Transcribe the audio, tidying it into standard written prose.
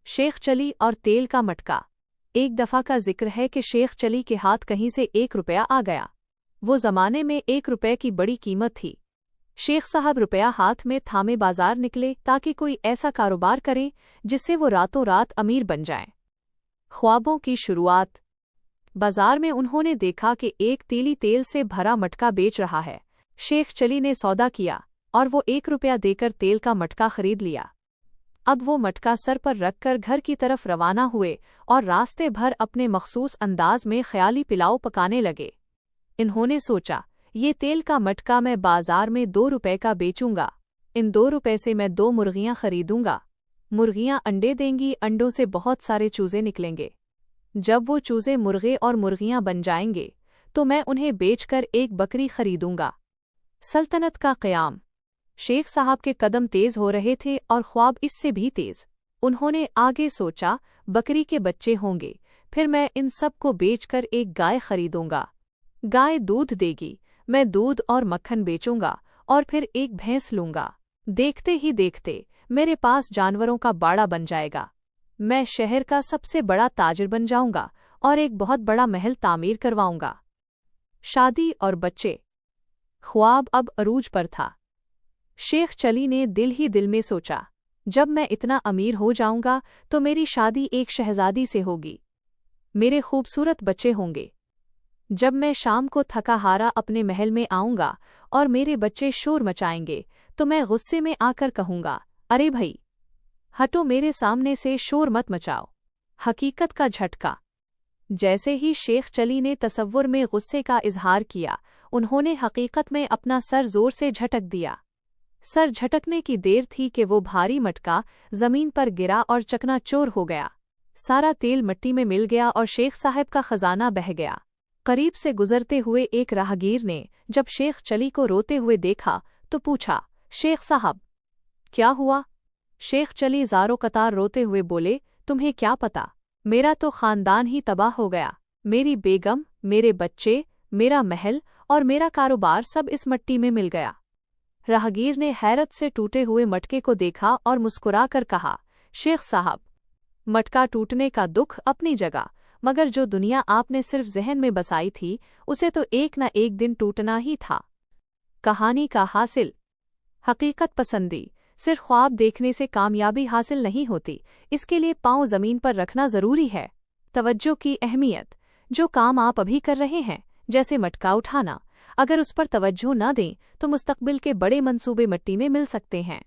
शेख चली और तेल का मटका। एक दफ़ा का जिक्र है कि शेख चली के हाथ कहीं से 1 रुपया आ गया। वो ज़माने में 1 रुपये की बड़ी कीमत थी। शेख साहब रुपया हाथ में थामे बाजार निकले ताकि कोई ऐसा कारोबार करें जिससे वो रातों रात अमीर बन जाएं। ख्वाबों की शुरुआत। बाजार में उन्होंने देखा कि एक तीली तेल से भरा मटका बेच रहा है। शेख चली ने सौदा किया और वो 1 रुपया देकर तेल का मटका खरीद लिया। अब वो मटका सर पर रखकर घर की तरफ रवाना हुए और रास्ते भर अपने मखसूस अंदाज में ख्याली पिलाओ पकाने लगे। इन्होंने सोचा, ये तेल का मटका मैं बाजार में 2 रुपए का बेचूंगा। इन 2 रुपए से मैं 2 मुर्गियां खरीदूंगा। मुर्गियां अंडे देंगी, अंडों से बहुत सारे चूजे निकलेंगे। जब वो चूजे मुर्गे और मुर्गियां बन जाएंगे तो मैं उन्हें बेचकर एक बकरी खरीदूंगा। सल्तनत का क़याम। शेख साहब के कदम तेज हो रहे थे और ख्वाब इससे भी तेज। उन्होंने आगे सोचा, बकरी के बच्चे होंगे, फिर मैं इन सब को बेचकर एक गाय खरीदूंगा। गाय दूध देगी, मैं दूध और मक्खन बेचूंगा और फिर एक भैंस लूंगा। देखते ही देखते मेरे पास जानवरों का बाड़ा बन जाएगा। मैं शहर का सबसे बड़ा ताजिर बन जाऊंगा और एक बहुत बड़ा महल तामीर करवाऊंगा। शादी और बच्चे। ख्वाब अब अरूज पर था। शेख चली ने दिल ही दिल में सोचा, जब मैं इतना अमीर हो जाऊंगा तो मेरी शादी एक शहजादी से होगी। मेरे खूबसूरत बच्चे होंगे। जब मैं शाम को थका हारा अपने महल में आऊंगा और मेरे बच्चे शोर मचाएंगे तो मैं गुस्से में आकर कहूंगा, अरे भई, हटो, मेरे सामने से शोर मत मचाओ। हकीकत का झटका। जैसे ही शेख चली ने तसव्वुर में गुस्से का इजहार किया, उन्होंने हकीकत में अपना सर जोर से झटक दिया। सर झटकने की देर थी कि वो भारी मटका जमीन पर गिरा और चकनाचूर हो गया। सारा तेल मिट्टी में मिल गया और शेख साहब का खजाना बह गया। करीब से गुजरते हुए एक राहगीर ने जब शेख चली को रोते हुए देखा तो पूछा, शेख साहब, क्या हुआ? शेख चली ज़ारो कतार रोते हुए बोले, तुम्हें क्या पता, मेरा तो खानदान ही तबाह हो गया। मेरी बेगम, मेरे बच्चे, मेरा महल और मेरा कारोबार सब इस मिट्टी में मिल गया। राहगीर ने हैरत से टूटे हुए मटके को देखा और मुस्कुराकर कहा, शेख साहब, मटका टूटने का दुख अपनी जगह, मगर जो दुनिया आपने सिर्फ ज़हन में बसाई थी उसे तो एक न एक दिन टूटना ही था। कहानी का हासिल। हकीकत पसंदी। सिर्फ ख्वाब देखने से कामयाबी हासिल नहीं होती, इसके लिए पाँव ज़मीन पर रखना ज़रूरी है। तवज्जो की अहमियत। जो काम आप अभी कर रहे हैं, जैसे मटका उठाना, अगर उस पर तवज्जो न दें तो मुस्तकबिल के बड़े मंसूबे मिट्टी में मिल सकते हैं।